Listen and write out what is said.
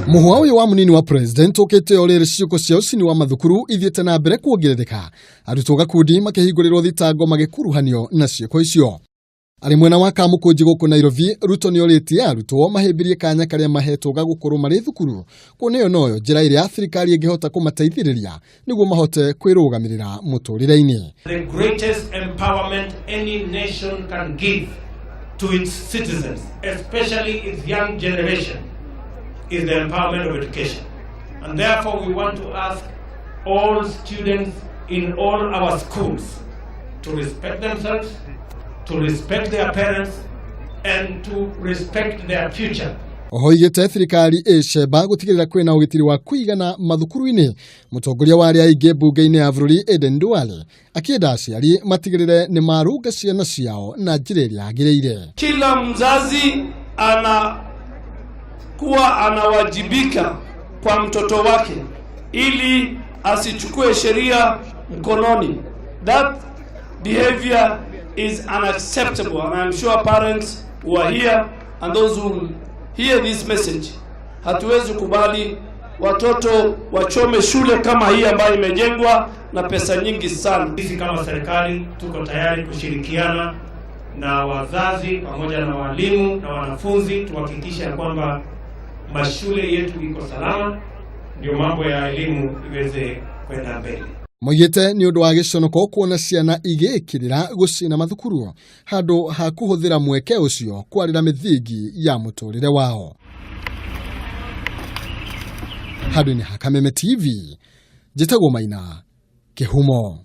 Muhwa uyu wa munini wa president ukete orere ciuko cia ucini wa mathukuru ithiete na mbere kuongerereka arutwo gakundi makihingũrĩrwo thitango magĩkuruhanio na ciuko icio. Ari mwena wa Kamukunji gũkũ Nairobi, Ruto nĩorĩtie arutwo mahĩmbĩrie kanya karĩa mahetwo ga gũkorwo marĩ thukuru, kuona noyo njĩra ĩrĩa thirikari ĩngĩhota kũmateithĩrĩria nĩguo mahote kwĩrũgamĩrĩra mũtũrĩre-inĩ. The greatest empowerment any nation can give to its citizens, especially its young generation, is the empowerment of education. And therefore we want to ask all students in all our schools to respect themselves, to respect their parents, and to respect their future. Oho igĩte thirikari ĩcemba gũtigĩrĩra kwĩna ũgitĩri wa kũigana mathukuru-inĩ. Mũtongoria wa arĩa aingĩ mbunge-inĩ ya bũrũri Aden Duale akĩenda aciari matigĩrĩre nĩ marũnga ciana ciao na njĩra ĩrĩa yagĩrĩire. Kila mzazi anakuwa anawajibika kwa mtoto wake ili asichukue sheria mkononi. That behavior is unacceptable, and I'm sure parents who are here and those who will hear this message, hatuwezi kubali watoto wachome shule kama hii ambayo imejengwa na pesa nyingi sana. Sisi kama serikali tuko tayari kushirikiana na wazazi pamoja na walimu na wanafunzi tuhakikisha kwamba mashule yetu iko salama, ndio mambo ya elimu iweze kwenda mbele. Moigĩte nĩ ũndũ wa gĩconoko kuona ciana igĩkĩrĩra gũcina mathukuru handũ ha kũhũthĩra mweke ũcio kwarĩra mĩthingi ya mũtũrĩre wao. Handũ-inĩ ha Kameme TV, njĩtagwo Maina Kĩhumo.